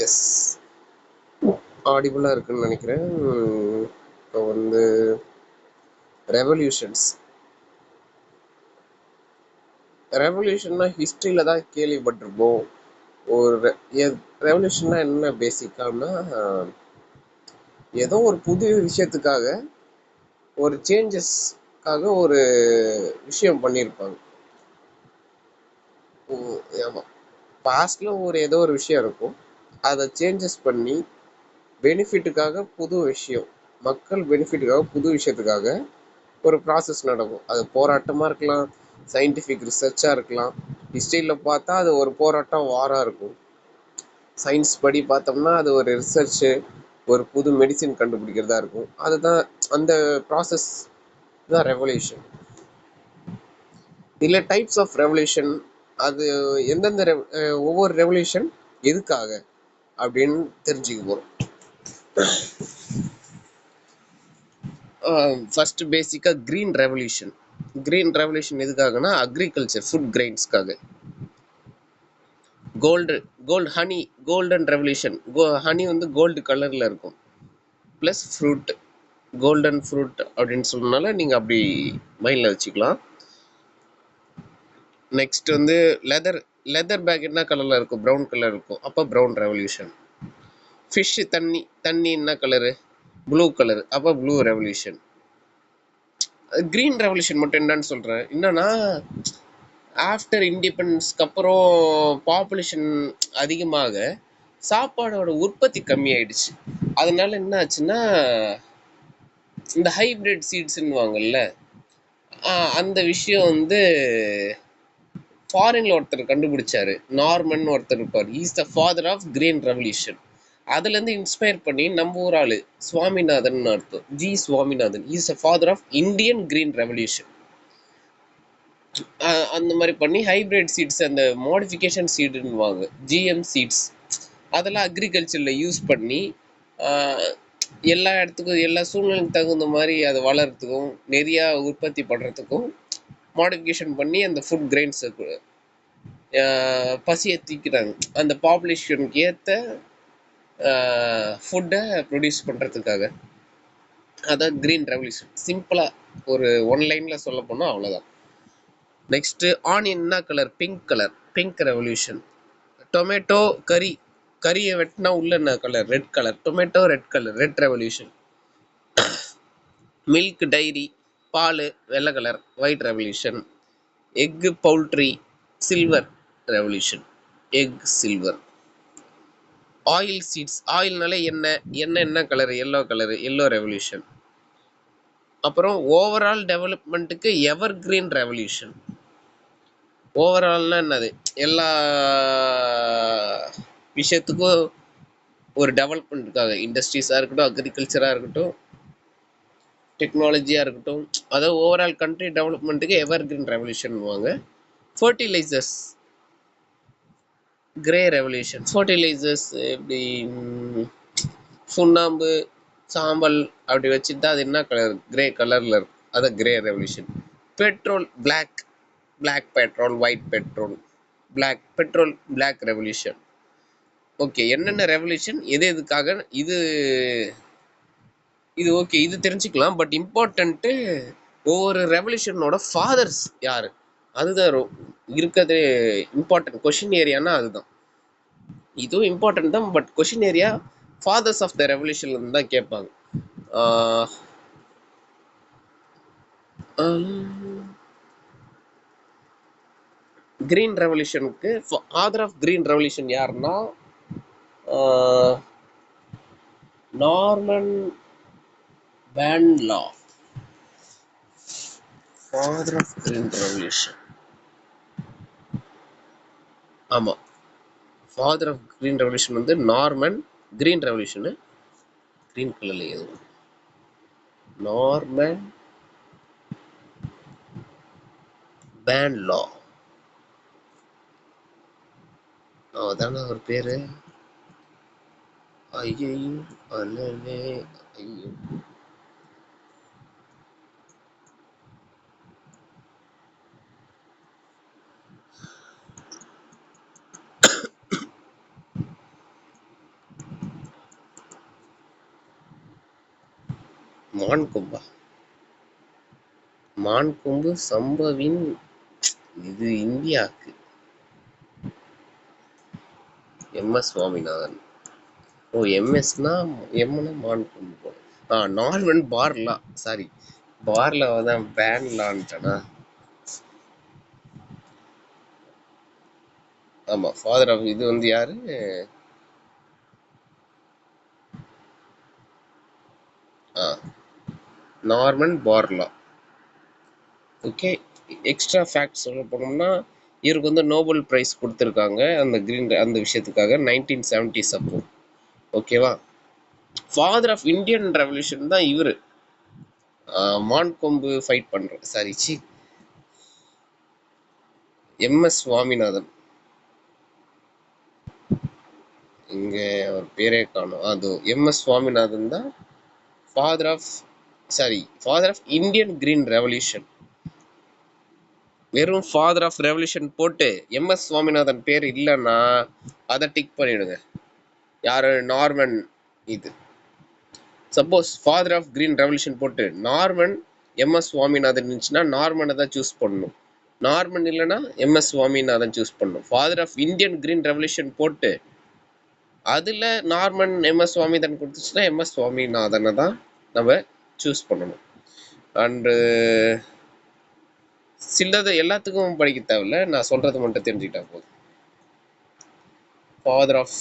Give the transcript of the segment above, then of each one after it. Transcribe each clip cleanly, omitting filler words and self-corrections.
S, ஆடிபிளாக இருக்குன்னு நினைக்கிறேன். இப்போ வந்து ரெவல்யூஷன்ஸ். ரெவல்யூஷன்னா ஹிஸ்ட்ரியில் தான் கேள்விப்பட்டிருப்போம். ஒரு ரெவல்யூஷன்னா என்ன பேசிக்கானா, ஏதோ ஒரு புது விஷயத்துக்காக, ஒரு சேஞ்சஸ்க்காக ஒரு விஷயம் பண்ணியிருப்பாங்க. ஆமாம், பாஸ்டில் ஏதோ ஒரு விஷயம் இருக்கும், அதை சேஞ்சஸ் பண்ணி பெனிஃபிட்டுக்காக புது விஷயம், மக்கள் பெனிஃபிட்டுக்காக புது விஷயத்துக்காக ஒரு ப்ராசஸ் நடக்கும். அது போராட்டமாக இருக்கலாம், சயின்டிஃபிக் ரிசர்ச்சாக இருக்கலாம். ஹிஸ்ட்ரியில் பார்த்தா அது ஒரு போராட்டம், வாராக இருக்கும். சயின்ஸ் படி பார்த்தோம்னா அது ஒரு ரிசர்ச்சு, ஒரு புது மெடிசின் கண்டுபிடிக்கிறதா இருக்கும். அதுதான் அந்த ப்ராசஸ் தான் ரெவல்யூஷன். இல்லை டைப்ஸ் ஆஃப் ரெவல்யூஷன், அது எந்தெந்த ஒவ்வொரு ரெவல்யூஷன் எதுக்காக அப்படின்னு தெரிஞ்சுக்க போகிறோம். ஃபஸ்ட்டு பேசிக்காக க்ரீன் ரெவல்யூஷன். க்ரீன் ரெவல்யூஷன் எதுக்காகனா அக்ரிகல்ச்சர், ஃபுட் கிரெயின்ஸ்க்காக. Honey, golden revolution. ஹனி வந்து கோல்டு கலரில் இருக்கும், ப்ளஸ் ஃப்ரூட், கோல்டன் ஃப்ரூட் அப்படின்னு சொன்னனால நீங்கள் அப்படி மைண்டில் வச்சுக்கலாம். நெக்ஸ்ட் வந்து லெதர் பேக் என்ன கலரில் இருக்கும்? ப்ரௌன் கலர் இருக்கும், அப்போ ப்ரௌன் ரெவல்யூஷன். ஃபிஷ்ஷு, தண்ணி என்ன கலரு? ப்ளூ கலர், அப்போ ப்ளூ ரெவல்யூஷன். க்ரீன் ரெவல்யூஷன் மட்டும் என்னன்னு சொல்கிறேன், என்னன்னா ஆஃப்டர் இண்டிபெண்டன்ஸ்க்கு அப்புறம் பாப்புலேஷன் அதிகமாக சாப்பாடோட உற்பத்தி கம்மியாயிடுச்சு. அதனால என்ன ஆச்சுன்னா, இந்த ஹைப்ரிட் சீட்ஸ்ன்னுவாங்கல்ல, அந்த விஷயம் வந்து ஃபாரின்ல ஒருத்தர் கண்டுபிடிச்சாரு. நார்மன் ஒருத்தர் இருப்பார், is the father of green revolution. அதுலேருந்து இன்ஸ்பயர் பண்ணி நம்ம ஊர் ஆளு சுவாமிநாதன் அர்த்தம், G Swaminathan, is the father of Indian green revolution. அந்த மாதிரி பண்ணி ஹைப்ரிட் சீட்ஸ், அந்த மாடிஃபிகேஷன் சீடுன்னுவாங்க, ஜிஎம் சீட்ஸ், அதெல்லாம் அக்ரிகல்ச்சரில் யூஸ் பண்ணி எல்லா இடத்துக்கும், எல்லா சூழ்நிலைக்கு தகுந்த மாதிரி அதை வளர்கிறதுக்கும் நிறையா உற்பத்தி பண்ணுறதுக்கும் மாடிஃபிகேஷன் பண்ணி அந்த ஃபுட் கிரெயின்ஸை பசியை தீக்கிறாங்க. அந்த பாப்புலேஷனுக்கு ஏற்ற ஃபுட்டை ப்ரொடியூஸ் பண்ணுறதுக்காக. அதான் க்ரீன் ரெவல்யூஷன். சிம்பிளாக ஒரு ஒன் லைனில் சொல்ல போனால் அவ்வளோதான். நெக்ஸ்ட்டு ஆனியன் என்ன கலர்? Pink colour, pink revolution. Tomato, கறியை வெட்டினா உள்ள என்ன கலர்? Red colour. Tomato red colour, red revolution. Milk, dairy, பால் வெள்ளை colour, white revolution. Egg, poultry, silver revolution, egg silver. Oil seeds, ஆயில்னால எண்ணெய் என்ன கலர்? Yellow colour, yellow revolution. அப்புறம் ஓவரால் டெவலப்மெண்ட்டுக்கு எவர் கிரீன் ரெவல்யூஷன். ஓவரால்னா என்னது? எல்லா விஷயத்துக்கும் ஒரு டெவலப்மெண்ட்டுக்காக, இண்டஸ்ட்ரீஸாக இருக்கட்டும், அக்ரிகல்ச்சராக இருக்கட்டும், டெக்னாலஜியாக இருக்கட்டும், அதாவது ஓவரால் கண்ட்ரி டெவலப்மெண்ட்டுக்கு எவர் கிரீன் ரெவல்யூஷன்வாங்க. Fertilisers, grey revolution. ஃபர்டிலைசர்ஸ் எப்படி? சுண்ணாம்பு, சாம்பல் அப்படி வச்சுட்டா அது என்ன கலர்? கிரே கலரில் இருக்கும், அதான் grey revolution. Petrol, black petrol, white petrol, black petrol, black revolution. Okay, என்னென்ன ரெவல்யூஷன் எது எதுக்காக, இது ஓகே, இது தெரிஞ்சுக்கலாம். பட் இம்பார்ட்டண்ட்டு ஒவ்வொரு ரெவல்யூஷனோட ஃபாதர்ஸ் யார், அதுதான் இருக்கிறது இம்பார்ட்டன்ட் கொஷின் ஏரியானா அதுதான். இதுவும் இம்பார்ட்டன்ட் தான், but question area fathers of the ரெவல்யூஷன்ல தான் கேட்பாங்க. கிரீன் ரெவல்யூஷனுக்கு ஃபாதர் ஆஃப் கிரீன் ரெவல்யூஷன் யாருன்னா நார்மன் பேன்லா. ஃபாதர் ஆஃப் கிரீன் ரெவல்யூஷன், ஆமாம், ஃபாதர் ஆஃப் கிரீன் ரெவல்யூஷன் வந்து நார்மன். கிரீன் ரெவல்யூஷனு கிரீன் கலர்ல எதுவும், நார்மன் பேன்லா, அதான ஒரு பேரு. ஐயோ அல்லவே, ஐயோ. மான் கொம்பா? மான் கொம்பு சம்பவின் இது இந்தியாவுக்கு. எம்.எஸ். சுவாமிநாதன். ஓ, எம்எஸ்னா எம்னா மான் கொம்பு போல. நார்மன் பார்லா. சாரி, பார்லா தான் பேன்லான்ட்டனா. ஆமா, ஃபாதர் ஆஃப் இது வந்து யாரு? நார்மன் பார்லா. ஓகே. எக்ஸ்ட்ரா ஃபேக்ட் சொல்ல போனோம்னா, இவருக்கு வந்து நோபல் பிரைஸ் கொடுத்துருக்காங்க அந்த கிரீன் அந்த விஷயத்துக்காக 1970s அப்போ. ஓகேவா? ஃபாதர் ஆஃப் இந்தியன் ரெவல்யூஷன் தான் இவரு. மான் கொம்பு ஃபைட் பண்ற சாரி சி எம்.எஸ். சுவாமிநாதன். இங்க அவர் பேரே காணும். அது எம்.எஸ். சுவாமிநாதன் தான் father of Indian green revolution. வெறும் ஃபாதர் ஆஃப் ரெவல்யூஷன் போட்டு எம்.எஸ். சுவாமிநாதன் பேர் இல்லைன்னா அதை டிக் பண்ணிடுங்க. யாரு? நார்மன். இது suppose father of green revolution போட்டு நார்மன் எம்.எஸ். சுவாமிநாதன் இருந்துச்சுன்னா நார்மனை தான் சூஸ் பண்ணணும். நார்மன் இல்லைன்னா எம்.எஸ். சுவாமிநாதன் சூஸ் பண்ணணும். Father of Indian green revolution போட்டு அதில் நார்மன் எம்.எஸ். சுவாமிநாதன் கொடுத்துச்சுன்னா எம்.எஸ். சுவாமிநாதனை தான் நம்ம சூஸ் பண்ணணும். அண்டு சிலது எல்லாத்துக்கும் படிக்க தேவையில்ல, நான் சொல்கிறது மட்டும் தெரிஞ்சுக்கிட்டா போதும். ஃபாதர் ஆஃப்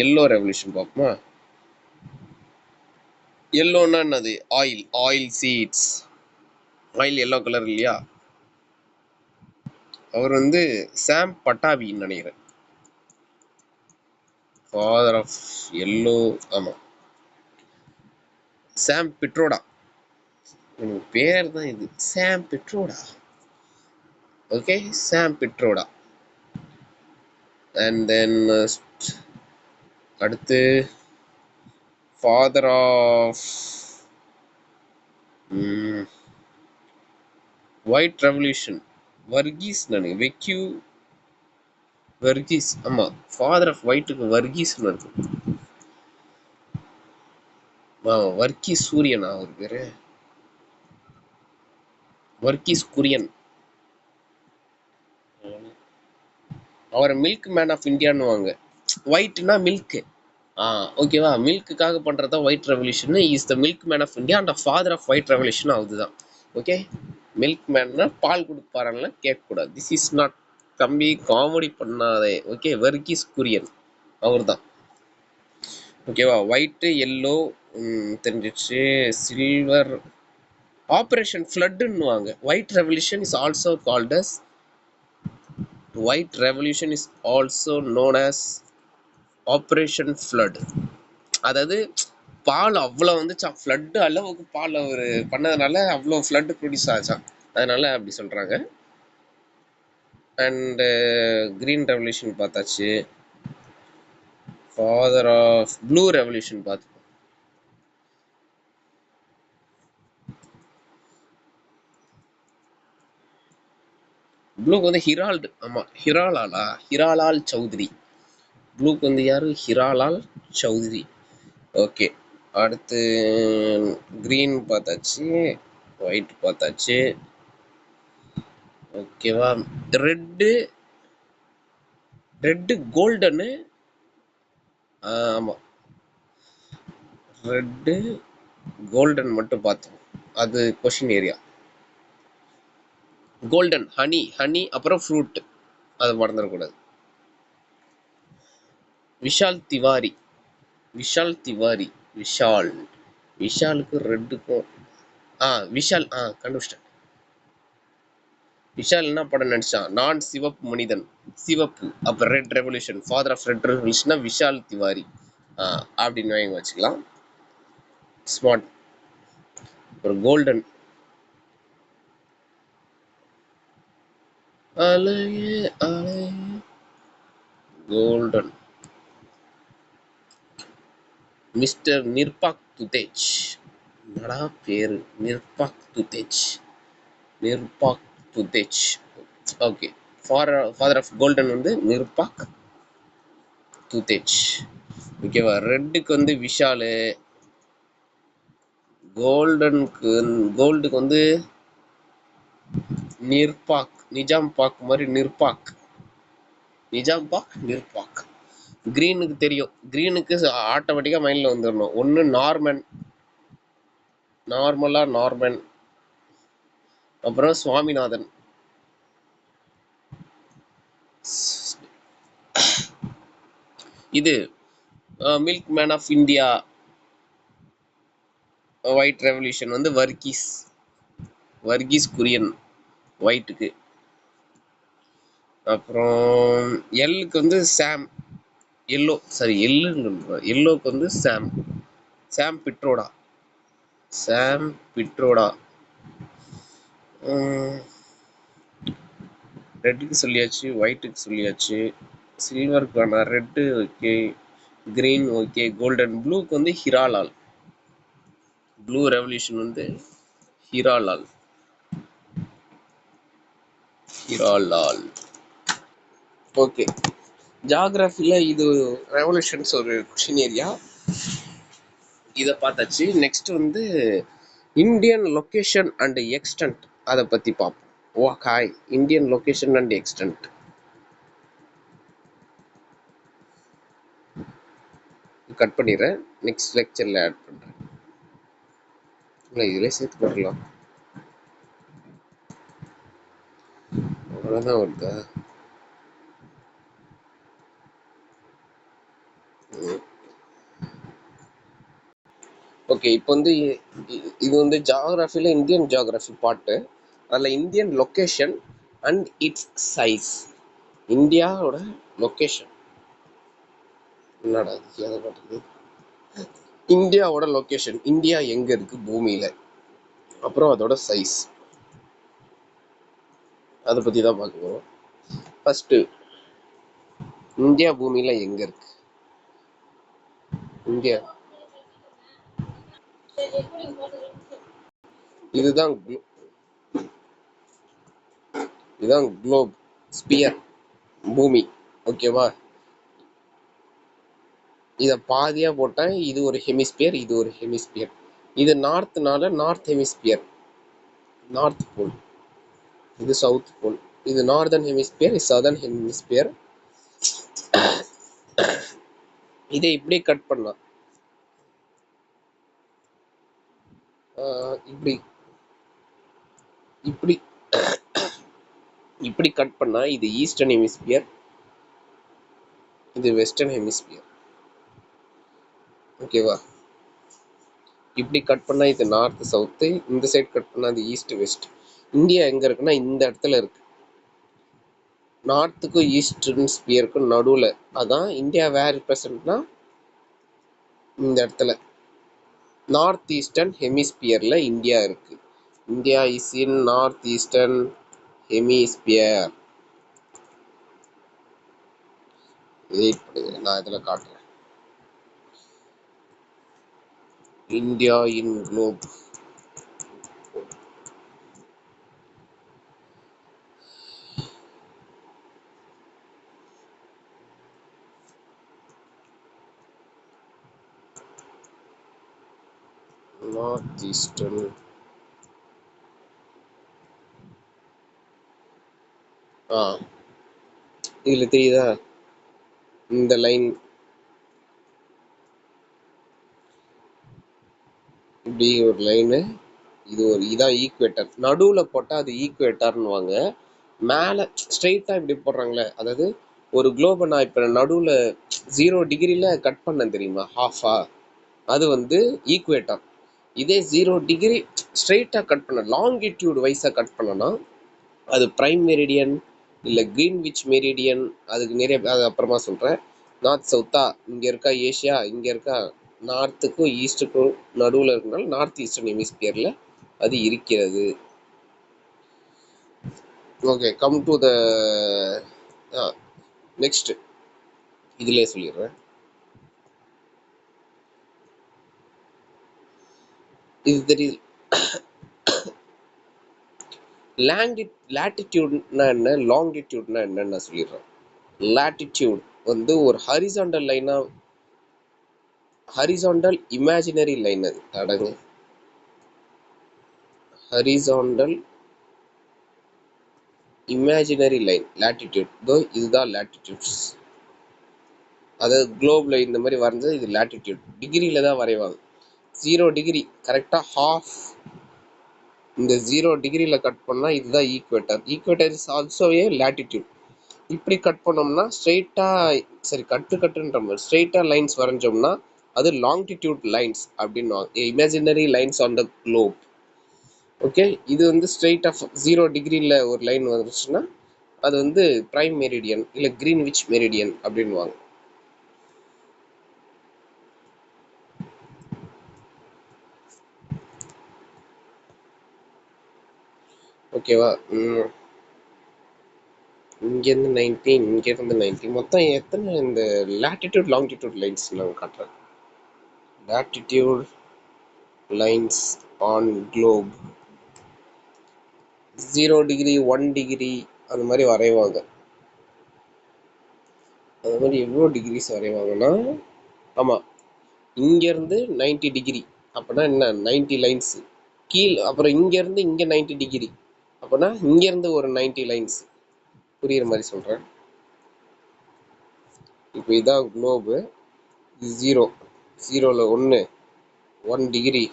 எல்லோ ரெவல்யூஷன் பார்ப்போமா? எல்லோன்னா என்னது? Oil seeds. Oil yellow colour இல்லையா? அவர் வந்து சாம் பட்டாபின்னு நினைக்கிறேன். Father of yellow. ஆமாம், சாம் பிட்ரோடா. எனக்கு பேர் தான் இது, Sam Pitroda. Okay, Sam Pitroda. And then அடுத்து father of white revolution Varghese நினைக்கிறேன். வெக்யூ வர்கீஸ். ஆமாம், ஃபாதர் ஆஃப் ஒயிட்டுக்கு வர்கீஸ்னு இருக்கு. வர்கீஸ் சூரியனா அவர் பேரு? வர்கீஸ் குரியன். அவரை மில்க் மேன் ஆஃப் இந்தியான்னு வாங்க. ஒயிட்னா மில்க். ஓகேவா? மில்க்குக்காக பண்ணுறதா white revolution. Is the milk man of India and father of white revolution. அதுதான். ஓகே, மில்க் மேன்னா பால் கொடுப்பாருன்னா கேட்கக்கூடாது. This is not. தம்பி காமெடி பண்ணாதே. ஓகே, வர்கீஸ் குரியன் அவர் தான். ஓகேவா? ஒயிட்டு எல்லோ தெரிஞ்சிச்சு. சில்வர் ஆப்ரேஷன் ஃப்ளட்டுன்னு வாங்க. White revolution is also called as white revolution is also known as operation flood. அதாவது பால் அவ்வளோ வந்துச்சான், ஃப்ளட்டு அளவுக்கு பால் அவர் பண்ணதுனால அவ்வளோ ஃப்ளட்டு ப்ரொடியூஸ் ஆச்சான், அதனால அப்படி சொல்கிறாங்க. அண்டு க்ரீன் ரெவல்யூஷன் பார்த்தாச்சு. ஃபாதர் ஆஃப் ப்ளூ ரெவல்யூஷன் பார்த்துப்போம். ப்ளூக்கு வந்து ஹிரால்டு. ஆமாம், ஹிராலால் சௌத்ரி. ப்ளூக்கு வந்து யார்? ஹிராலால் சௌத்ரி. ஓகே, அடுத்து க்ரீன் பார்த்தாச்சு, ஒயிட் பார்த்தாச்சு. ஓகேவா? Red golden. ஆமாம், ரெட்டு கோல்டன் மட்டும் பார்த்தோம், அது கொஷின் ஏரியா. கோல்டன் ஹனி அப்புறம் ஃப்ரூட், அதை மறந்துடக்கூடாது. விஷால் திவாரி. விஷாலுக்கு ரெட்டுக்கும் விஷால் கண்டுபிடிச்சிட்டேன். விஷால் என்ன படம் நடிச்சான்? நான் சிவப்பு மனிதன். சிவப்பு, அப்போ red revolution. Father of red ரெவல்யூஷன்னா விஷால் திவாரி அப்படின்னு வாங்கி வச்சுக்கலாம். ஸ்மார்ட். ஒரு golden. Golden mister Nirpakh Tutej. என்னடா பேரு? Nirpakh Tutej. Okay, father of golden வந்து நிர்பாக் துதேஜ். ஓகேவா? ரெட்டுக்கு வந்து விஷாலு, கோல்டனுக்கு கோல்டுக்கு வந்து நிர்பாக், நிஜாம் பாக் மாதிரி நிர்பாக், நிஜாம் பாக் நிர்பாக். கிரீனுக்கு தெரியும், கிரீனுக்கு ஆட்டோமேட்டிக்கா மைண்ட்ல வந்துடணும். ஒன்னு நார்மன், நார்மன், அப்புறம் சுவாமிநாதன். இது milk man of India white revolution வந்து வர்கீஸ் குரியன் ஒயிட்டுக்கு. அப்புறம் எல்லுக்கு வந்து சாம், எல்லோக்கு வந்து சாம் பிட்ரோடா. ரெட்டுக்கு சொல்லியாச்சு, ஒயிட்டுக்கு சொல்லியாச்சு, சில்வருக்கு வேணாம், red okay, green okay, golden. ப்ளூக்கு வந்து ஹிராலால், ப்ளூ ரெவல்யூஷன் வந்து ஹிராலால். ஓகே, ஜியாகிரபில இது ரெவல்யூஷன்ஸ் ஒரு கொஷின் ஏரியா, இதை பார்த்தாச்சு. நெக்ஸ்ட் வந்து இந்தியன் லொகேஷன் அண்ட் எக்ஸ்டென்ட், அதை பற்றி பார்ப்போம். Okay, Indian location and extent cut பண்ணிடுறேன், நெக்ஸ்ட் லெக்சரில் ஆட் பண்ணுறேன். இல்லை இதில் சேர்த்து போடலாம், அவ்வளோதான் வருதா? ஓகே, இப்போ வந்து இது வந்து ஜியாகிரபியில் இந்தியன் ஜியாகிரபி பார்ட்டு. அதில் Indian location and it's size, இந்தியாவோட லொக்கேஷன். என்னடா அதை பார்த்துருக்கு, இந்தியாவோட லொக்கேஷன், இந்தியா எங்கே இருக்குது பூமியில், அப்புறம் அதோட சைஸ், அதை பற்றி தான் பார்க்க போகிறோம். ஃபஸ்ட்டு இந்தியா பூமியில் எங்கே இருக்கு? இந்தியா இதுதான் குளோப், ஸ்பியர், பூமி. ஓகேவா? இதை பாதியா போட்டேன், இது ஒரு ஹெமிஸ்பியர், இது ஒரு ஹெமிஸ்பியர். இது நார்த்னால நார்த் ஹெமிஸ்பியர், நார்த் போல். இது சவுத் போல். இது நார்தர்ன் ஹெமிஸ்பியர், இது சதர்ன் ஹெமிஸ்பியர். இதை இப்படி கட் பண்ணா, இப்படி இப்படி இப்படி கட் பண்ணா இது ஈஸ்டர்ன் ஹெமிஸ்பியர், இது வெஸ்டர்ன் ஹெமிஸ்பியர். ஓகேவா? இப்படி கட் பண்ணா இது நார்த் சவுத்து, இந்த சைடு கட் பண்ணா இது ஈஸ்ட் வெஸ்ட். இந்தியா எங்க இருக்குன்னா இந்த இடத்துல இருக்கு, நார்த்துக்கும் ஈஸ்டர்ன் ஸ்பியருக்கும் நடுவில். அதான் இந்தியா வேர் ரிப்ரசன்ட்னா இந்த இடத்துல நார்த் ஈஸ்டர்ன் ஹெமிஸ்பியர்ல இந்தியா இருக்கு. India is in north eastern hemisphere. நான் இதில் காட்டுறேன், India in Globe. North eastern, இதுல தெரியுதா இந்த லைன், இப்படி ஒரு லைனு, இது ஒரு இதான் ஈக்குவேட்டர். நடுவில் போட்டால் அது ஈக்குவேட்டர்னுவாங்க. மேலே ஸ்ட்ரெயிட்டாக இப்படி போடுறாங்களே, அதாவது ஒரு குளோபை நான் இப்போ நடுவில் 0 டிகிரியில் கட் பண்ணேன் தெரியுமா, ஹாஃபா, அது வந்து ஈக்குவேட்டர். இதே 0 டிகிரி ஸ்ட்ரெயிட்டாக கட் பண்ண, லாங்கிடியூட் வைஸாக கட் பண்ணனா அது பிரைம் மெரிடியன் இல்லை கிரீன்விச் மெரிடியன். அதுக்கு நிறைய, அது அப்புறமா சொல்கிறேன். நார்த் சவுத்தா, இங்கே இருக்கா ஏஷியா, இங்கே இருக்கா நார்த்துக்கும் ஈஸ்ட்டுக்கும் நடுவில் இருக்கனால நார்த் ஈஸ்டர்ன் ஹெமிஸ்பியரில் அது இருக்கிறது. Okay, come to the next, இதிலே சொல்லிடுறேன். இது தெரியுது, லாட்டிடியூட்னா என்ன, லாங்கிடியூட்னா என்னன்னு நான் சொல்லிடுறேன். லாட்டிடியூட் வந்து ஒரு ஹரிசாண்டல் லைனா, ஹரிசாண்டல் இமேஜினரி லைன். அது அடங்கு ஹரிசாண்டல் இமேஜினரி லைன் லேட்டிடியூட். இதோ இதுதான் லேட்டிடியூட்ஸ். அதாவது குளோப்ல இந்த மாதிரி வரைஞ்சது இது லேட்டிடியூட். டிகிரியில தான் வரைவாங்க. 0 டிகிரி கரெக்டாக ஹாஃப். இந்த 0 டிகிரியில் கட் பண்ணால் இதுதான் equator. Equator is also A latitude. இப்படி கட் பண்ணோம்னா ஸ்ட்ரெயிட்டாக, சரி கட்டுன்ற மாதிரி ஸ்ட்ரெயிட்டாக லைன்ஸ் வரைஞ்சோம்னா அது லாங்கிடியூட் லைன்ஸ் அப்படின்னு imaginary lines on the Globe. Okay, இது வந்து ஸ்ட்ரெயிட் ஆஃப் 0 டிகிரியில் ஒரு லைன் வந்துச்சுன்னா அது வந்து பிரைம் மெரிடியன் இல்லை கிரீன்விச் மெரிடியன் அப்படின்வாங்க. ஓகேவா? இங்கேருந்து 90, இங்கேருந்து 90, மொத்தம் எத்தனை இந்த லேட்டிடியூட் லாங்கிடியூட் லைன்ஸ் நாங்கள் காட்டுறேன். Latitude lines on Globe 0 degree 1 degree அந்த மாதிரி வரைவாங்க. அது மாதிரி எவ்வளோ டிகிரிஸ் வரைவாங்கன்னா, ஆமாம், இங்கேருந்து 90 டிகிரி அப்படின்னா என்ன 90 லைன்ஸ் கீழ். அப்புறம் இங்கேருந்து இங்கே 90 டிகிரி அப்படின்னா இங்கேருந்து ஒரு 90 லைன்ஸ். புரியுற மாதிரி சொல்கிறேன். இப்போ இதான் குளோபு. இது 0, 0ல் 1, 1 டிகிரி,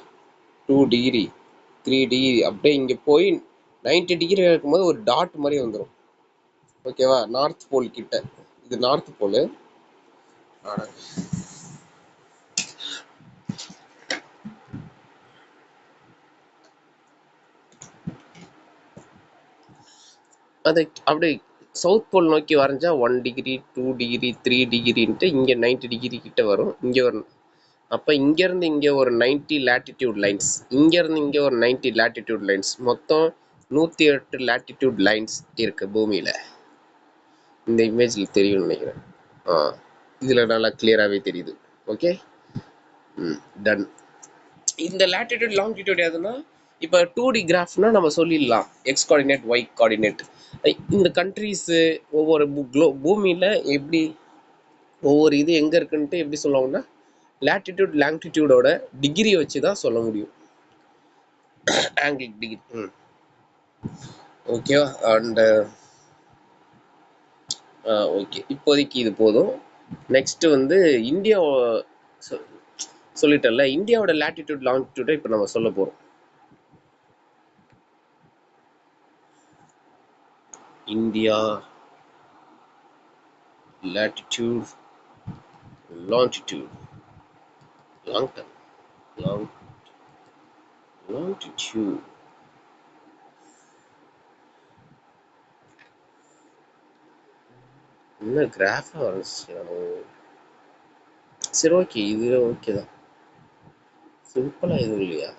2 டிகிரி, 3 டிகிரி, அப்படியே இங்கே போய் 90 டிகிரி இருக்கும்போது ஒரு டாட் மாதிரி வந்துடும். ஓகேவா? நார்த் போல் கிட்ட. இது நார்த் போல். அதை அப்படியே சவுத் போல் நோக்கி வரைஞ்சா 1 டிகிரி 2 டிகிரி 3 டிகிரின்ட்டு இங்கே 90 டிகிரி கிட்ட வரும். இங்கே ஒரு, அப்போ இங்கேருந்து இங்கே ஒரு 90 லேட்டிடியூட் லைன்ஸ், இங்கேருந்து இங்கே ஒரு 90 லேட்டிடியூட் லைன்ஸ், மொத்தம் 108 லேட்டிடியூட் லைன்ஸ் இருக்குது பூமியில். இந்த இமேஜில் தெரியும்னு நினைக்கிறேன். இதில் நல்லா கிளியராகவே தெரியுது. Okay, done. இந்த லேட்டிடியூட் லாங்கிடியூட் எதுனா, இப்போ 2D கிராஃப்னா நம்ம சொல்லிடலாம் எக்ஸ் கோஆர்டினேட் ஒய் கோஆர்டினேட். இந்த கண்ட்ரீஸு ஒவ்வொரு பூமியில் எப்படி ஒவ்வொரு இது எங்கே இருக்குன்ட்டு எப்படி சொல்லுவாங்கன்னா லேட்டிடியூட் லாங்கிடியூடோட டிகிரி வச்சு தான் சொல்ல முடியும். Angle degree. ஓகேவா? அண்டு ஓகே, இப்போதைக்கு இது போதும். நெக்ஸ்ட் வந்து இந்தியா சொல்லிட்டேன்ல, இந்தியாவோட லேட்டிடியூட் லாங்கிடியூடை இப்போ நம்ம சொல்ல போகிறோம். India latitude, longitude, longitude. என்ன கிராஃபா வந்துச்சு? சரி, ஓகே, இது ஓகே தான். சிம்பிளா எதுவும் இல்லையா?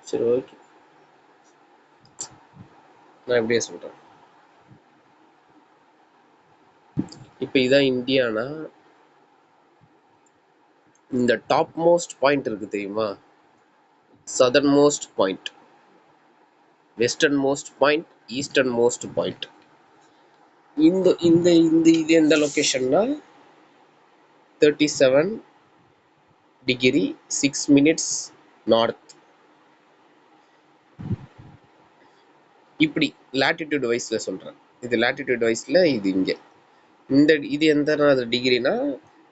சரி, ஓகே, நான் எப்படியே சொல்றேன். இப்போ இதான் இந்தியானா, இந்த டாப் மோஸ்ட் பாயிண்ட் இருக்கு தெரியுமா? Southern most point, western most point, eastern most point. இந்த இந்த இந்த இது எந்த லொக்கேஷன்னா 37 டிகிரி 6 மினிட்ஸ் நார்த். இப்படி லேட்டிடியூட் வைஸ்ல சொல்றேன். இது லேட்டிடியூட் வைஸ்ல இது இங்கே. இந்த இது எந்த டிகிரினா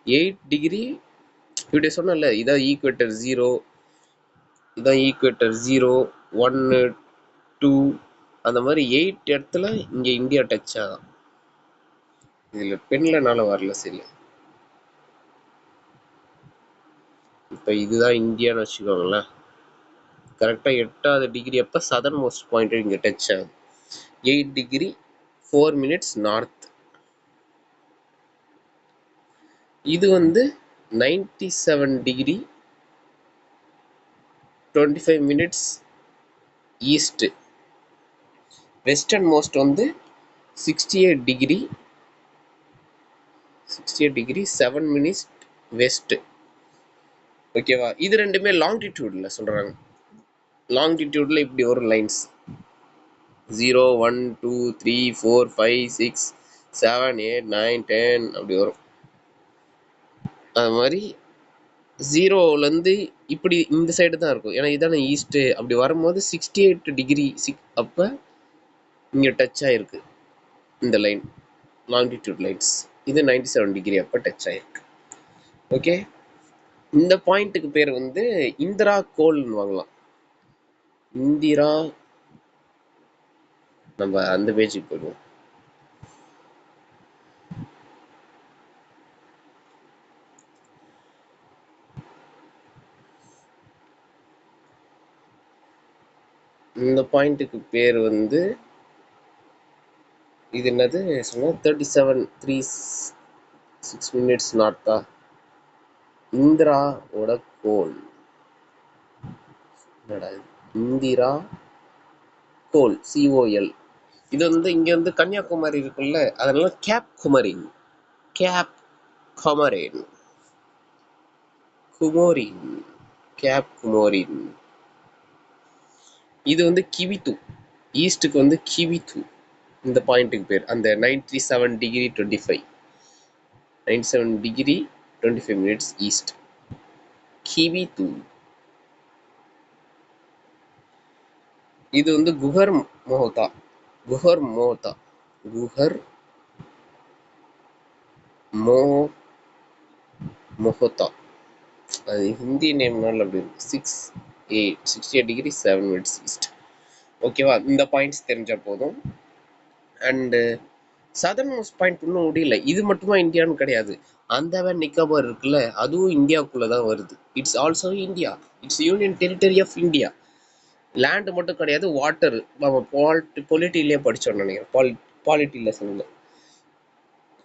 8 டிகிரி. இப்படி சொன்னல, இதான் ஈக்குவேட்டர் 0, இதான் ஈக்குவேட்டர் 0, 1, 2, அந்த மாதிரி 8 இடத்துல இங்கே இந்தியா டச் ஆகும். இதில் பெண்லனால வரல. சரி, இப்போ இதுதான் இந்தியான்னு வச்சுக்கோங்களேன். கரெக்டாக 8வது டிகிரி அப்போ சதர்ன் மோஸ்ட் பாயிண்ட் இங்கே டச் ஆகுது. 8 டிகிரி 4 மினிட்ஸ் நார்த். இது வந்து 97 degree 25 minutes east. Western most வந்து 68 டிகிரி 7 மினிட்ஸ் வெஸ்ட். ஓகேவா? இது ரெண்டுமே லாங்கிடியூட்ல சொல்றாங்க. லாங்கிடியூட்ல இப்படி ஒரு லைன்ஸ் 0, 1, 2, 3, 4, 5, 6, 7, 8, 9, 10 அப்படி வரும். அது மாதிரி 0லேருந்து இப்படி இந்த சைடு தான் இருக்கும், ஏன்னா இதான ஈஸ்ட்டு. அப்படி வரும்போது 68 டிகிரி அப்போ இங்கே டச் ஆகிருக்கு இந்த லைன், லாங்கிடியூட் லைன்ஸ். இது 97 டிகிரி அப்போ டச் ஆகிருக்கு. ஓகே, இந்த பாயிண்ட்டுக்கு பேர் வந்து இந்திரா கோல்னு வாங்கலாம். இந்திரா, நம்ம அந்த பேஜுக்கு போயிடுவோம். இந்த பாயிண்ட்டுக்கு பேர் வந்து இது என்னது சொன்னா 37.36 நார்த்தா, இந்திராவோட கோல். என்னடா இந்திரா கோல், COL. இது வந்து இங்க வந்து கன்னியாகுமரி இருக்குல்ல, அதனால கேப் குமரின், கேப் குமரின், குமோரின், கேப் குமோரின். இது வந்து கிவித்து, ஈஸ்ட்டுக்கு வந்து கிவித்து இந்த பாயிண்ட்டுக்கு பேர். அந்த 97 டிகிரி 25, 97 டிகிரி 25 ஈஸ்ட், கிவித்து. இது வந்து குஹர் மோஹ்தா, குஹர் மோஹ்தா, குஹர் மோஹ்தா. அது ஹிந்தி நேம்னால அப்படி இருக்கு. 68 டிகிரி 7 ஈஸ்ட். ஓகேவா, இந்த பாயிண்ட்ஸ் தெரிஞ்ச போதும். அண்டு சதர்ன் மோஸ்ட் பாயிண்ட் இன்னும் முடியல. இது மட்டுமா இந்தியான்னு கிடையாது, அந்தமான் நிக்கோபார் இருக்குல்ல, அதுவும் இந்தியாவுக்குள்ள தான் வருது. It's also India, it's union territory of India. Land மட்டும் கிடையாது, வாட்டர். நம்ம பொலிட்டிலே படித்தோம் நினைக்கிறேன், பாலிட்டி லெசனில்.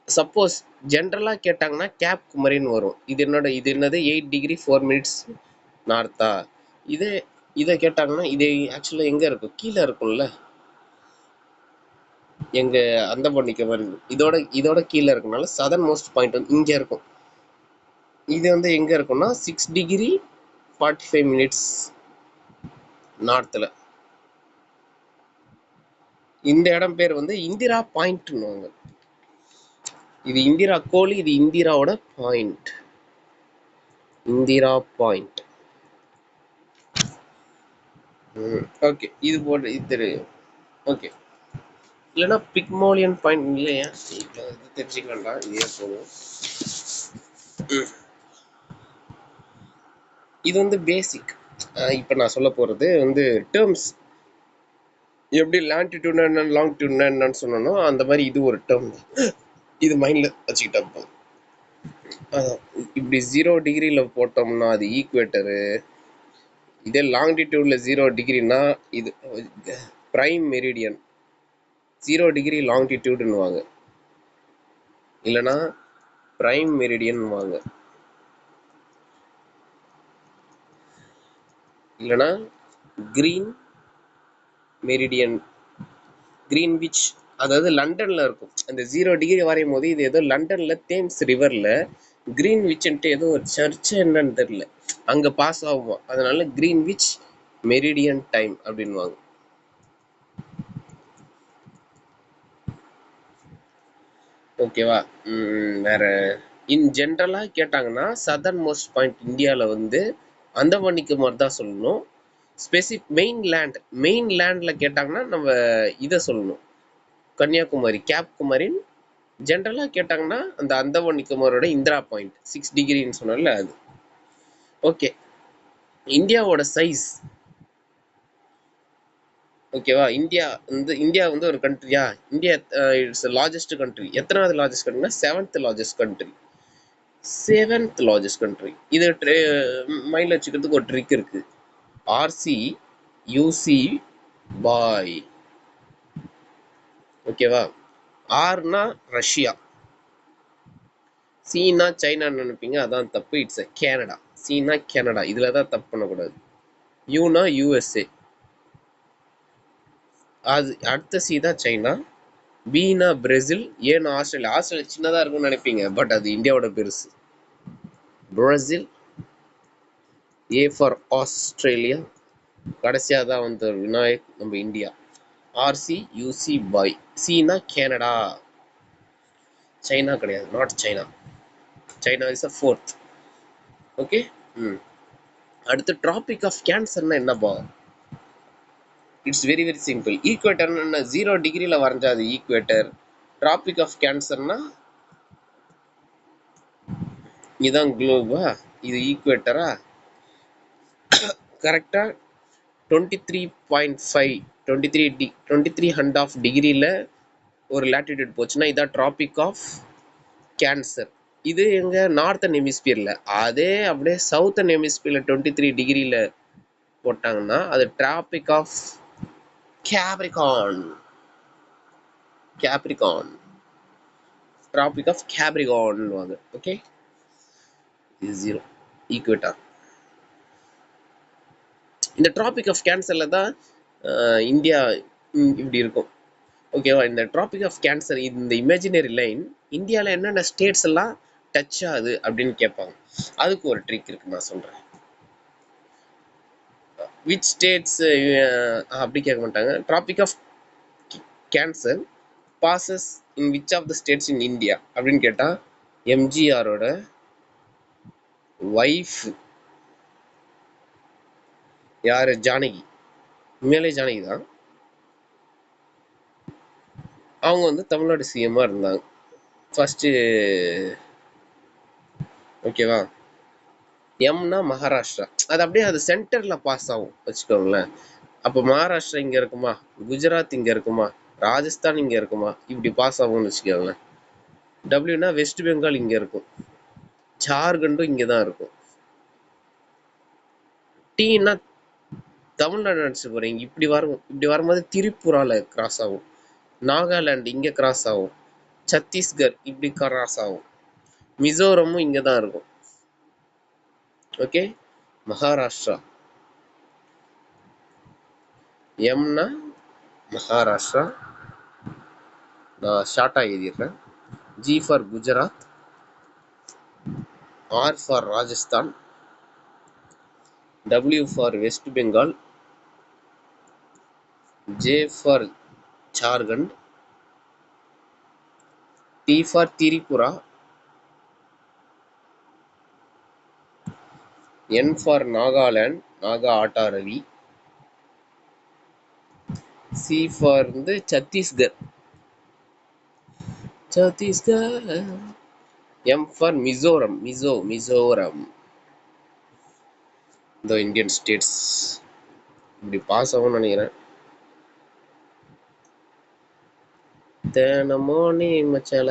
சப்போஸ் ஜென்ரலாக கேட்டாங்கன்னா கேப் குமரின்னு வரும். இது என்னது 8 டிகிரி 4 நார்த்தா. இதை கேட்டாங்கன்னா இது ஆக்சுவலாக எங்கே இருக்கும், கீழே இருக்கும்ல, எங்க அந்தமான் நிக்கோபார் இதோட கீழே இருக்கனால சதர்ன் மோஸ்ட் பாயிண்ட் வந்து இங்கே இருக்கும். இது வந்து எங்கே இருக்கும்னா 6 டிகிரி 45 நார்த்தில். இந்த இடம் பேர் வந்து இந்திரா பாயிண்ட்னுவாங்க. இது இந்திரா கோலி, இது இந்திராவோட பாயிண்ட், இந்திரா பாயிண்ட். ஓகே, இது போட்டு இது தெரியும். ஓகே, இல்லைன்னா பிக்மோலியன் பாயிண்ட் இல்லையா, இது தெரிஞ்சுக்கலாம்டா, இதே போதும். இது வந்து பேசிக். இப்போ நான் சொல்ல போகிறது வந்து டேர்ம்ஸ். எப்படி லாங்கிடியூட்னா என்ன, லாங்கிடியூட்னா என்னன்னு சொன்னோன்னா அந்த மாதிரி இது ஒரு டேர்ம் தான். இது மைண்டில் வச்சுக்கிட்டா போதும். இப்படி 0 டிகிரியில் போட்டோம்னா அது ஈக்குவேட்டரு. இதே லாங்கிடியூட்ல 0 டிகிரினா இது பிரைம் மெரிடியன். 0 டிகிரி லாங்கிடியூடுன்னுவாங்க, இல்லைன்னா பிரைம் மெரிடியன் வாங்க, இல்லைன்னா கிரீன் மெரிடியன், கிரீன்விச். அதாவது லண்டன்ல இருக்கும். அந்த 0 டிகிரி வரையும் போது இது ஏதோ லண்டன்ல தேம்ஸ் ரிவர்ல கிரீன்விச்ன்ட்டு ஏதோ ஒரு சர்ச் என்னன்னு தெரியல, அங்க பாஸ் ஆகுமா, அதனால கிரீன்விச் மெரிடியன் டைம் அப்படின்வாங்க. ஓகேவா, வேற இன் ஜென்ரலாக கேட்டாங்கன்னா சதர்ன் மோஸ்ட் பாயிண்ட் இந்தியாவில் வந்து அந்தமான் நிக்கோபார் தான் சொல்லணும். மெயின் லேண்டில் கேட்டாங்கன்னா நம்ம இதை சொல்லணும், கன்னியாகுமரி, கேப் குமரின். ஜென்ரலாக கேட்டாங்கன்னா அந்த அந்தமான் நிக்கோபாரோட இந்திரா பாயிண்ட் 6 டிகிரின்னு சொன்னால அது. ஓகே, இந்தியாவோட சைஸ். ஓகேவா, இந்தியா வந்து ஒரு கண்ட்ரியா, இந்தியா இட்ஸ் லார்ஜஸ்ட் கண்ட்ரி. எத்தனாவது லார்ஜஸ்ட் கண்ட்ரினா 7th largest country, 7th largest country. இது மைண்டில் வச்சுக்கிறதுக்கு ஒரு ட்ரிக் இருக்கு. RCUC பாய். ஓகேவா, ஆர்னா ரஷ்யா, சீனா சைனான்னு நினைப்பீங்க, அதான் தப்பு. It's Canada. சீனா கனடா, இதில் தான் தப்பு பண்ணக்கூடாது. யூனா USA, அது அடுத்த சி தான் சைனா. பினா பிரேசில், ஏன்னா ஆஸ்திரேலியா. ஆஸ்திரேலியா சின்னதாக இருக்கும்னு நினைப்பீங்க, பட் அது இந்தியாவோட பெருசு. Brazil, A for Australia. கடைசியாக தான் வந்து விநாயக், நம்ம இந்தியா. RCUC பாய். சீனா கனடா, சைனா கிடையாது, not China. China is a 4th. Okay, ம் அடுத்து ட்ராபிக் ஆஃப் கேன்சர்னா என்னப்பா? It's very very simple. ஈக்குவேட்டர்னு என்ன 0 டிகிரியில் வரைஞ்சா அது ஈக்குவேட்டர். ட்ராபிக் ஆஃப் கேன்சர்னா இதுதான் குளோபா, இது ஈக்குவேட்டரா? கரெக்டாக 23.5 23 டிகிரியில் ஒரு லேட்டிடியூட் போச்சுன்னா இதான் ட்ராபிக் ஆஃப் கேன்சர். இது எங்க நார்த்தன் ஹெமிஸ்பியரில். அதே அப்படியே சவுத்தன் ஹெமிஸ்பியரில் 23 டிகிரியில் போட்டாங்கன்னா அது tropic of Capricorn. Capricorn tropic of கேப்ரிகான்வாங்க. ஓகே, இது 0 ஈக்குவேட்டர். இந்த ட்ராபிக் ஆஃப் கேன்சரில் தான் இந்தியா இப்படி இருக்கும். ஓகேவா? இந்த ட்ராபிக் ஆஃப் கேன்சர், இந்த இமேஜினரி லைன் இந்தியாவில் என்னென்ன ஸ்டேட்ஸ் எல்லாம் டச் ஆகுது அப்படின்னு கேட்பாங்க. அதுக்கு ஒரு ட்ரிக் இருக்கு, நான் சொல்கிறேன். விச் ஸ்டேட்ஸ் அப்படி கேட்க மாட்டாங்க. Tropic of cancer passes in which of the states in India அப்படின்னு கேட்டால் எம்ஜிஆரோட ஒய்ஃப் யார்? ஜானகி. உண்மையிலே ஜானகி தான். அவங்க வந்து தமிழ்நாடு சிஎம்மாக இருந்தாங்க ஃபஸ்ட்டு. ஓகேவா? எம்னா மகாராஷ்டிரா. அது அப்படியே அது சென்டரில் பாஸ் ஆகும் வச்சுக்கோங்களேன். அப்போ மகாராஷ்டிரா இங்கே இருக்குமா, குஜராத் இங்கே இருக்குமா, ராஜஸ்தான் இங்கே இருக்குமா, இப்படி பாஸ் ஆகும்னு வச்சுக்கோங்களேன். டபிள்யூனா வெஸ்ட் பெங்கால் இங்கே இருக்கும், ஜார்க்கண்டும் இங்கே தான் இருக்கும். டீனா தமிழ்நாடு நினச்சி போகிறீங்க. இப்படி வரும்போது திரிபுராவில் கிராஸ் ஆகும், நாகாலாந்து இங்கே கிராஸ் ஆகும், சத்தீஸ்கர் இப்படி கிராஸ் ஆகும், மிசோரமும் இங்கே தான் இருக்கும். ஓகே, மகாராஷ்டிரா. எம்னா மகாராஷ்டிரா, நான் ஷார்ட்டாக எழுதிடுறேன். G for Gujarat, R for Rajasthan, W for West Bengal, J for Jharkhand, T for Tripura, N for Nagaland, Naga ஆட்டாரவி, சி ஃபார் வந்து சத்தீஸ்கர், சத்தீஸ்கர், எம் ஃபார் மிசோரம், மிசோரம். இந்த இந்தியன் ஸ்டேட்ஸ் இப்படி பாஸ் ஆகும்னு நினைக்கிறேன். தினமோ நீ மச்சால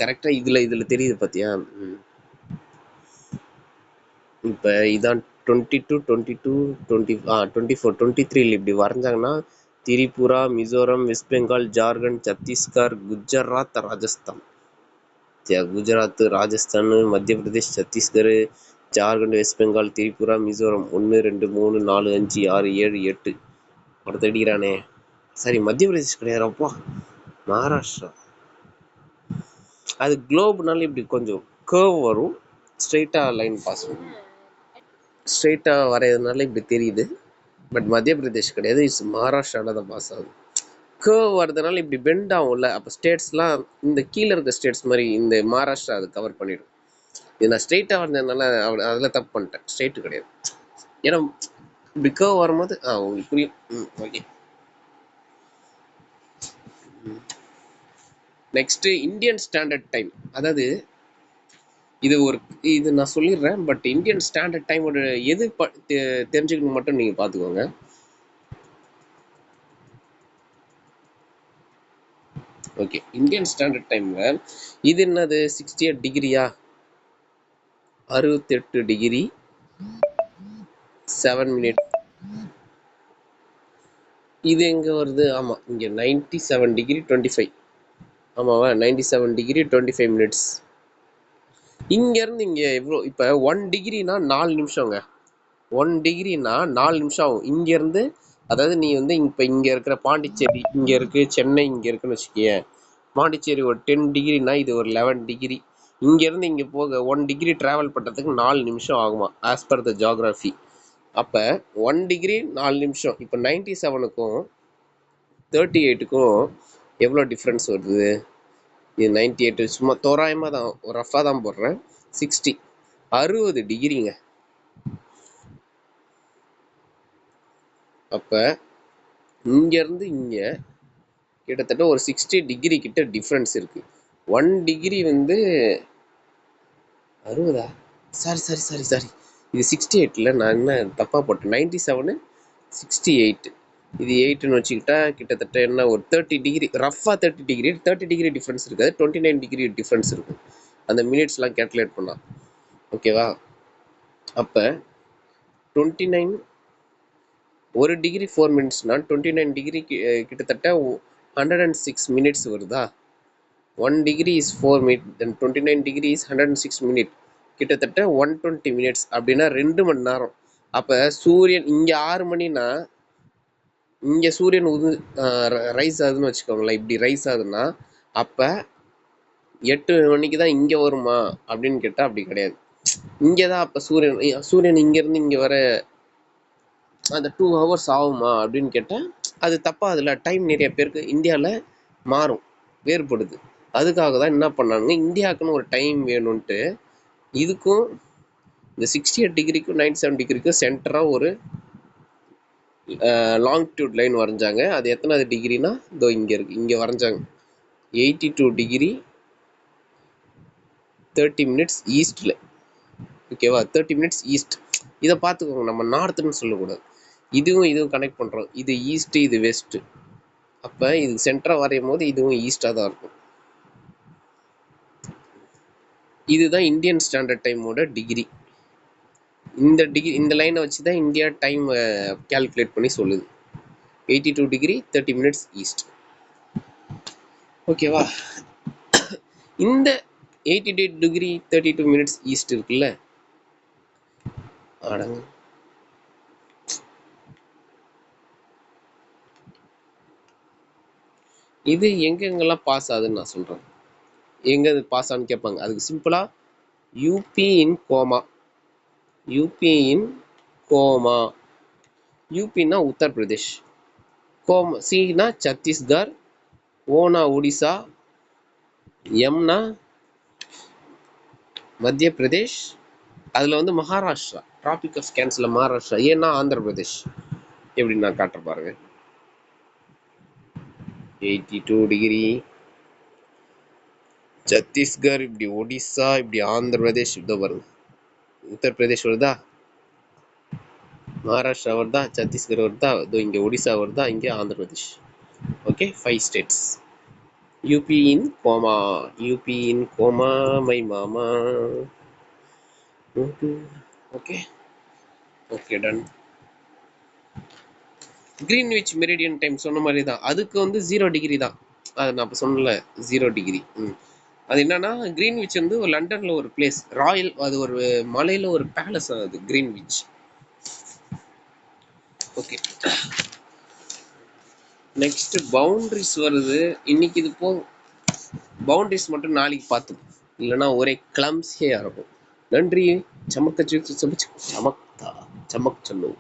கரெக்டாக இதில் தெரியுது பார்த்தியா? இப்போ இதான் 22 22 24 23 இப்படி வரைஞ்சாங்கன்னா திரிபுரா, மிசோரம், வெஸ்ட் பெங்கால், ஜார்க்கண்ட், சத்தீஸ்கர், குஜராத், ராஜஸ்தான். குஜராத், ராஜஸ்தான், மத்திய பிரதேஷ், சத்தீஸ்கர், ஜார்க்கண்ட், வெஸ்ட் பெங்கால், திரிபுரா, மிசோரம். 1 2 3 4 5 6 7 8 அடுத்த அடிக்கிறானே. சரி, மத்திய பிரதேஷ் கிடையாதுப்பா, மகாராஷ்டிரா. அது குளோப்னால இப்படி கொஞ்சம் கர்வ் வரும், ஸ்ட்ரெயிட்டாக லைன் பாஸ் பண்ணும். ஸ்ட்ரெயிட்டாக வரையறதுனால இப்படி தெரியுது. பட் மத்திய பிரதேஷ் கிடையாது, இட்ஸ் மகாராஷ்டிராவில் தான் பாஸ் ஆகுது. கர்வ் வர்றதுனால இப்படி பெண்ட் ஆகும்ல, அப்போ ஸ்டேட்ஸ்லாம் இந்த கீழே இருக்க ஸ்டேட்ஸ் மாதிரி இந்த மகாராஷ்டிரா அது கவர் பண்ணிடும். இது நான் ஸ்ட்ரெயிட்டாக வந்ததுனால அதில் தப்பு பண்ணிட்டேன். ஸ்ட்ரெயிட்டு கிடையாது, ஏன்னா இப்படி கர்வ் வரும்போது உங்களுக்கு புரியும். Okay. Next Indian standard time. அதாவது இது நான் சொல்லிடுறேன், பட் இந்தியன் ஸ்டாண்டர்ட் டைமோட எது தெரிஞ்சுக்கணும் மட்டும் நீங்கள் பார்த்துக்கோங்க. ஓகே, இந்தியன் ஸ்டாண்டர்ட் டைமில் இது என்னது 68 டிகிரியா, 68 டிகிரி 7 மினிட். இது எங்கே வருது? ஆமாம், இங்கே 97 டிகிரி 25. ஆமாவா, 97 டிகிரி 25 மினிட்ஸ். இங்கேருந்து இங்கே எவ்வளோ? இப்போ 1 டிகிரினா 4 நிமிஷங்க. 1 டிகிரினா 4 நிமிஷம் ஆகும் இங்கேருந்து. அதாவது நீ வந்து இப்போ இங்கே இருக்கிற பாண்டிச்சேரி இங்கே இருக்குது, சென்னை இங்கே இருக்குன்னு வச்சுக்கேன். பாண்டிச்சேரி ஒரு 10 டிகிரினா இது ஒரு 11 டிகிரி. இங்கேருந்து இங்கே போக 1 டிகிரி ட்ராவல் பண்ணுறதுக்கு 4 நிமிஷம் ஆகுமா, ஆஸ் பர் த ஜியாகிரஃபி. அப்போ 1 டிகிரி 4 நிமிஷம். இப்போ 97க்கும் 38க்கும் எவ்வளோ டிஃப்ரென்ஸ் வருது? இது 98, சும்மா தோராயமாக தான், ரஃபாக தான் போடுறேன். 60 60 டிகிரிங்க. அப்போ இங்கேருந்து இங்கே கிட்டத்தட்ட ஒரு 60 டிகிரி கிட்ட டிஃப்ரென்ஸ் இருக்குது. 1 டிகிரி வந்து 60, சாரி இது 68, நான் என்ன தப்பாக போட்டேன். 97 68, இது 8ன்னு வச்சுக்கிட்டா கிட்டத்தட்ட என்ன ஒரு 30 டிகிரி, ரஃபாக 30 டிகிரி டிஃப்ரென்ஸ் இருக்காது, 29 டிகிரி டிஃப்ரென்ஸ் இருக்கும் அந்த மினிட்ஸ்லாம் கேல்குலேட் பண்ணால். ஓகேவா? அப்போ 29 1 டிகிரி 4 மினிட்ஸ்னால் 29 டிகிரி கிட்டத்தட்ட 106 மினிட்ஸ் வருதா? 1 degree is 4 minute, then 29 degree is 106 minute, கிட்டத்தட்ட 120 மினிட்ஸ். அப்படின்னா 2 மணி நேரம். அப்போ சூரியன் இங்கே 6 மணினா இங்கே சூரியன் ரைஸ் ஆகுதுன்னு வச்சுக்கோங்களேன். இப்படி ரைஸ் ஆகுதுன்னா அப்போ 8 மணிக்கு தான் இங்கே வருமா அப்படின்னு கேட்டால் அப்படி கிடையாது. இங்கே தான் அப்போ சூரியன் இங்கேருந்து இங்கே வர அந்த 2 ஹவர்ஸ் ஆகுமா அப்படின்னு கேட்டால் அது தப்பாக. அதில் டைம் நிறைய பேருக்கு இந்தியாவில் மாறும், வேறுபடுது. அதுக்காக தான் என்ன பண்ணாங்க, இந்தியாவுக்குன்னு ஒரு டைம் வேணும்ன்ட்டு இதுக்கும் இந்த 68 டிகிரிக்கும் 97 டிகிரிக்கும் சென்டராக ஒரு லாங்கிடியூட் லைன் வரைஞ்சாங்க. அது எத்தனாவது டிகிரினா இதோ இங்கே இருக்குது, இங்கே வரைஞ்சாங்க. 82 டிகிரி 30 மினிட்ஸ் ஈஸ்டில். ஓகேவா? 30 மினிட்ஸ் ஈஸ்ட். இதை பார்த்துக்கோங்க, நம்ம நார்த்துன்னு சொல்லக்கூடாது. இதுவும் கனெக்ட் பண்ணுறோம். இது ஈஸ்ட்டு, இது வெஸ்ட்டு. அப்போ இது சென்டராக வரையும் போது இதுவும் ஈஸ்டாக தான் இருக்கும். இதுதான் இந்தியன் ஸ்டாண்டர்ட் டைமோட டிகிரி. இந்த லைனை வச்சு தான் இந்தியா டைம் கேல்குலேட் பண்ணி சொல்லுது. 82 டிகிரி 30 மினிட்ஸ் ஈஸ்ட். ஓகேவா? இந்த 88 டிகிரி 32 மினிட்ஸ் ஈஸ்ட் இருக்குல்ல, அடங்க, இது எங்கெங்கெல்லாம் பாஸ் ஆகுதுன்னு நான் சொல்கிறேன். எங்கே அது பாஸ் ஆகுன்னு கேட்பாங்க. அதுக்கு சிம்பிளாக UP in coma. UP in coma. யூபின்னா Uttar Pradesh, coma சினா Chhattisgarh, ஓனா ஒடிசா, எம்னா மத்திய பிரதேஷ், அதில் வந்து மகாராஷ்டிரா, டிராபிக் ஆஃப் கேன்சரில் மகாராஷ்டிரா, ஏன்னா ஆந்திர பிரதேஷ். எப்படி நான் காட்டுற பாருங்க. 82 டிகிரி சத்தீஸ்கர், இப்படி ஒடிசா, இப்படி ஆந்திர பிரதேஷ், இதோ பாருங்க. உத்தரப்பிரதேஷ் வருதா, மகாராஷ்டிரா வருதா, சத்தீஸ்கர் வருதா, இதோ இங்கே ஒடிசா வருதா, இங்கே Andhra Pradesh. Okay, 5 states. UP in coma. UP in coma my மாமா. Okay okay, done. Greenwich meridian time சொன்ன மாதிரி தான், அதுக்கு வந்து 0 டிகிரி தான். அது நான் இப்போ சொன்னல 0 டிகிரி. அது என்னன்னா, கிரீன்விச் வந்து ஒரு லண்டனில் ஒரு பிளேஸ், ராயல், அது ஒரு மலையில் ஒரு பேலஸ் அது கிரீன்விச். ஓகே, நெக்ஸ்ட் பவுண்டரிஸ் வருது. இன்னைக்கு இது போதும், பவுண்டரிஸ் மட்டும் நாளைக்கு பார்த்தோம், இல்லைன்னா ஒரே கிளம்ஸியாக இருக்கும். நன்றி. சமக்க சமக் சல்லு.